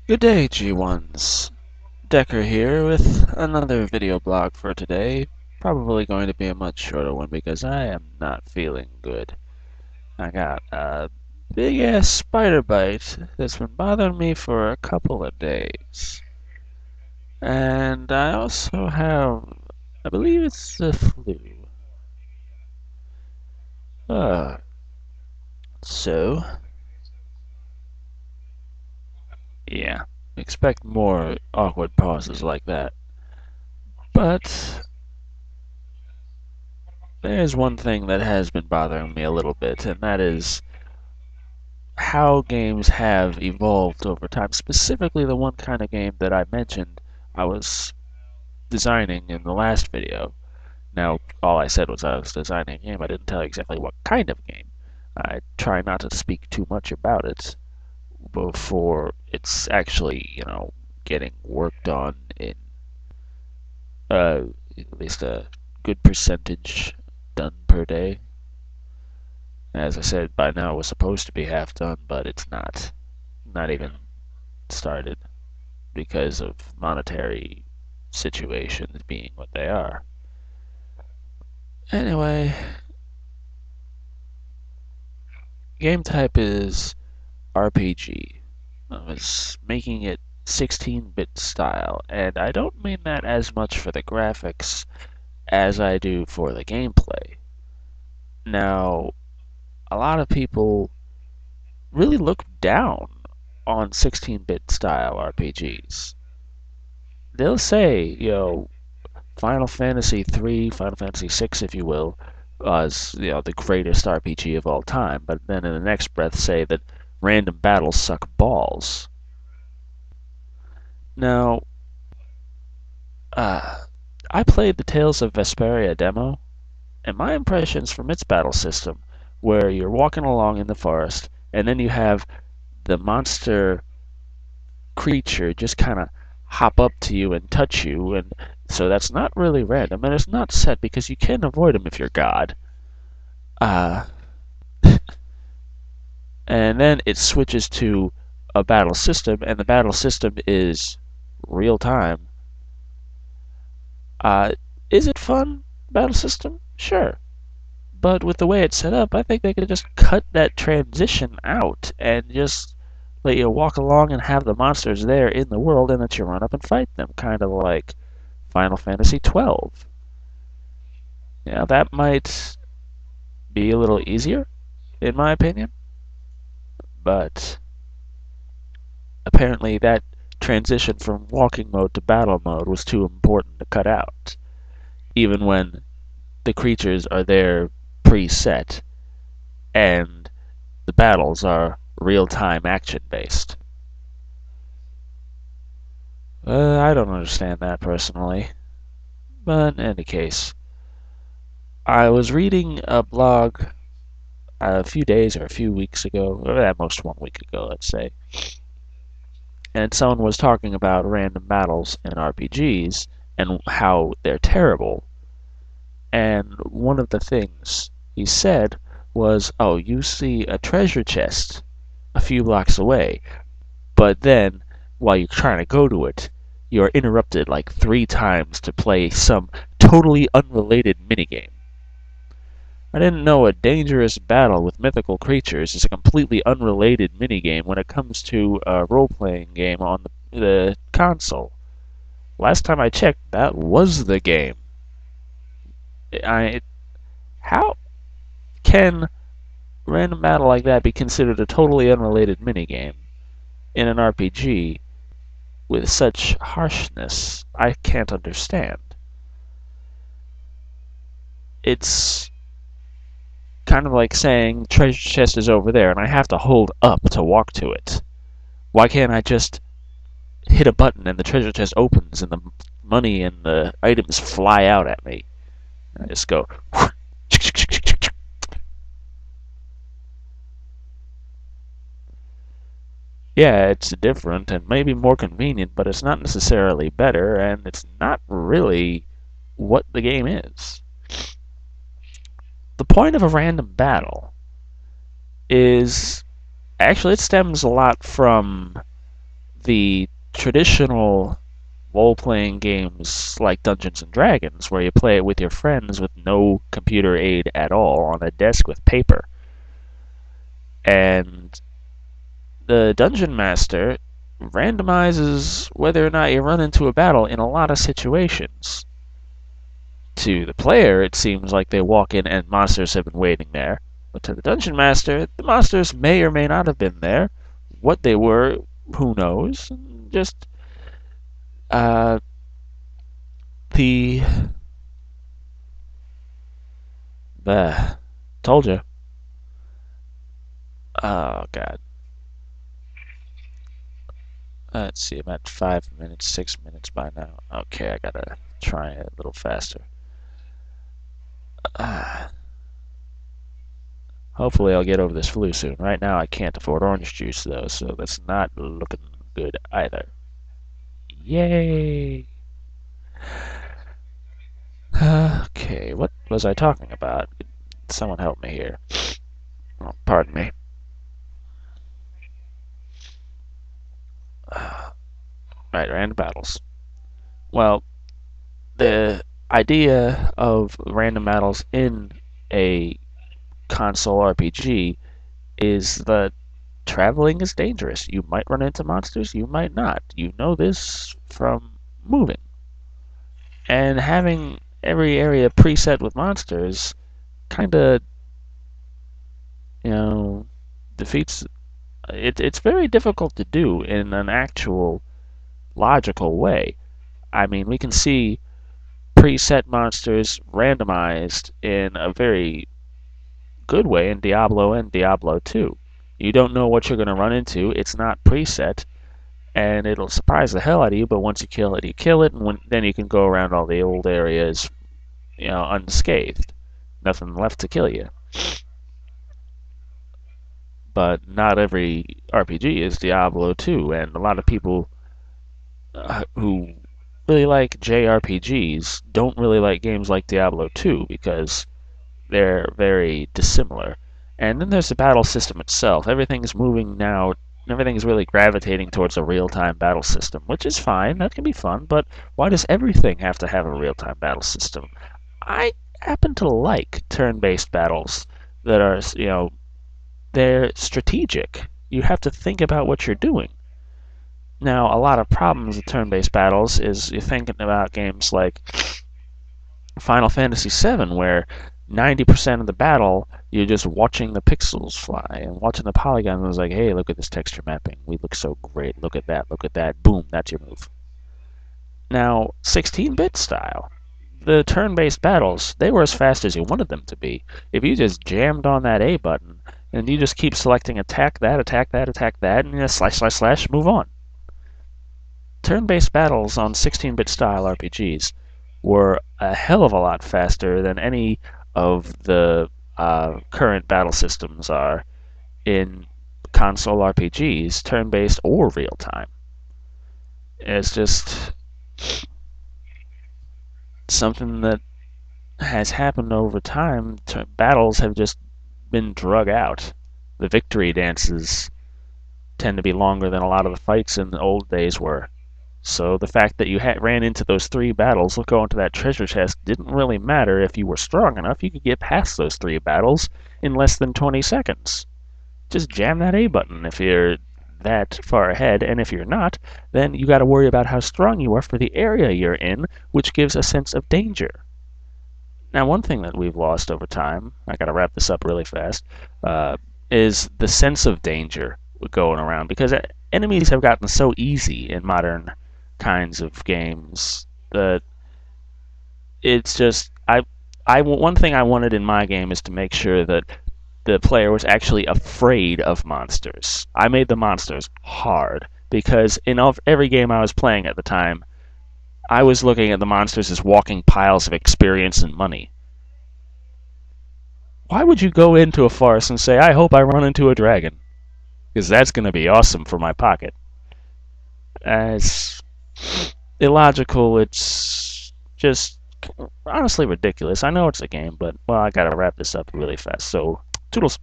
Good day, G1s. Decker here with another video blog for today. Probably going to be a much shorter one because I am not feeling good. I got a big ass spider bite that's been bothering me for a couple of days. And I also have, I believe it's the flu. Uh, so, yeah, expect more awkward pauses like that. But there's one thing that has been bothering me a little bit, and that is how games have evolved over time. Specifically, the one kind of game that I mentioned I was designing in the last video. Now, all I said was I was designing a game. I didn't tell you exactly what kind of game. I try not to speak too much about it before it's actually, getting worked on in uh, at least a good percentage done per day. As I said, by now it was supposed to be half done, but it's not. Not even started because of monetary situations being what they are. Anyway, game type is RPG. I was making it 16-bit style, and I don't mean that as much for the graphics as I do for the gameplay. Now, a lot of people really look down on 16-bit style RPGs. They'll say, Final Fantasy 3, Final Fantasy 6, if you will, was the greatest RPG of all time, but then in the next breath say that random battles suck balls. Now, uh, I played the Tales of Vesperia demo, and my impressions from its battle system, where you're walking along in the forest, and then you have the monster creature just kind of hop up to you and touch you, and so that's not really random, and it's not set because you can avoid them if you're God. Uh, and then it switches to a battle system, and the battle system is real time. Uh, is it fun, battle system? Sure. But with the way it's set up, I think they could just cut that transition out and just let you walk along and have the monsters there in the world and let you run up and fight them, kind of like Final Fantasy 12. Yeah, that might be a little easier, in my opinion, but apparently that transition from walking mode to battle mode was too important to cut out, even when the creatures are there preset and the battles are real-time action-based. I don't understand that personally, but in any case, I was reading a blog a few days or a few weeks ago, or at most 1 week ago, let's say, and someone was talking about random battles in RPGs and how they're terrible. And one of the things he said was, oh, you see a treasure chest a few blocks away, but then while you're trying to go to it, you're interrupted like 3 times to play some totally unrelated minigame. I didn't know a dangerous battle with mythical creatures is a completely unrelated minigame when it comes to a role-playing game on the console. Last time I checked, that was the game. How can random battle like that be considered a totally unrelated minigame in an RPG with such harshness? I can't understand. It's kind of like saying treasure chest is over there and I have to hold up to walk to it. Why can't I just hit a button and the treasure chest opens and the money and the items fly out at me? I just go. Yeah, it's different and maybe more convenient, but it's not necessarily better, and it's not really what the game is. The point of a random battle is actually it stems a lot from the traditional role-playing games like Dungeons and Dragons, where you play it with your friends with no computer aid at all on a desk with paper. And the Dungeon Master randomizes whether or not you run into a battle in a lot of situations. To the player, it seems like they walk in and monsters have been waiting there. But to the Dungeon Master, the monsters may or may not have been there. What they were, who knows? Just uh, the told you. Oh God. Let's see. I'm at 5 minutes, 6 minutes by now. Okay, I gotta try it a little faster. Uh, Hopefully, I'll get over this flu soon. Right now, I can't afford orange juice though, so that's not looking good either. Yay! Okay, what was I talking about? Someone help me here. Oh, pardon me. Right, random battles. Well, the idea of random battles in a console RPG is that traveling is dangerous. You might run into monsters, you might not. You know this from moving. And having every area preset with monsters kind of, you know, defeats it. It's very difficult to do in an actual logical way. I mean, we can see preset monsters randomized in a very good way in Diablo and Diablo 2. You don't know what you're going to run into. It's not preset, and it'll surprise the hell out of you. But once you kill it, you kill it, and then you can go around all the old areas, unscathed. Nothing left to kill you. But not every RPG is Diablo 2, and a lot of people who really like JRPGs don't really like games like Diablo 2 because they're very dissimilar. And then there's the battle system itself. Everything's moving now. Everything's really gravitating towards a real-time battle system, which is fine. That can be fun, but why does everything have to have a real-time battle system? I happen to like turn-based battles that are, they're strategic. You have to think about what you're doing. Now, a lot of problems with turn-based battles is you're thinking about games like Final Fantasy VII, where 90% of the battle you're just watching the pixels fly and watching the polygons. And it's like, hey, look at this texture mapping. We look so great. Look at that. Look at that. Boom, that's your move. Now, 16-bit style, the turn-based battles, they were as fast as you wanted them to be. If you just jammed on that A button and you just keep selecting attack that, attack that, attack that, and just slash, slash, slash, move on. Turn-based battles on 16-bit style RPGs were a hell of a lot faster than any of the current battle systems are in console RPGs, turn-based or real-time. It's just something that has happened over time. Battles have just been drug out. The victory dances tend to be longer than a lot of the fights in the old days were. So the fact that you ran into those 3 battles, go into that treasure chest, didn't really matter. If you were strong enough, you could get past those 3 battles in less than 20 seconds. Just jam that A button if you're that far ahead, and if you're not, then you got to worry about how strong you are for the area you're in, which gives a sense of danger. Now, one thing that we've lost over time, I got to wrap this up really fast, is the sense of danger going around, because enemies have gotten so easy in modern kinds of games that it's just one thing I wanted in my game is to make sure that the player was actually afraid of monsters. I made the monsters hard because in every game I was playing at the time, I was looking at the monsters as walking piles of experience and money. Why would you go into a forest and say, I hope I run into a dragon? Because that's going to be awesome for my pocket. It's illogical. It's just honestly ridiculous. I know it's a game, but, well, I gotta wrap this up really fast. So, toodles.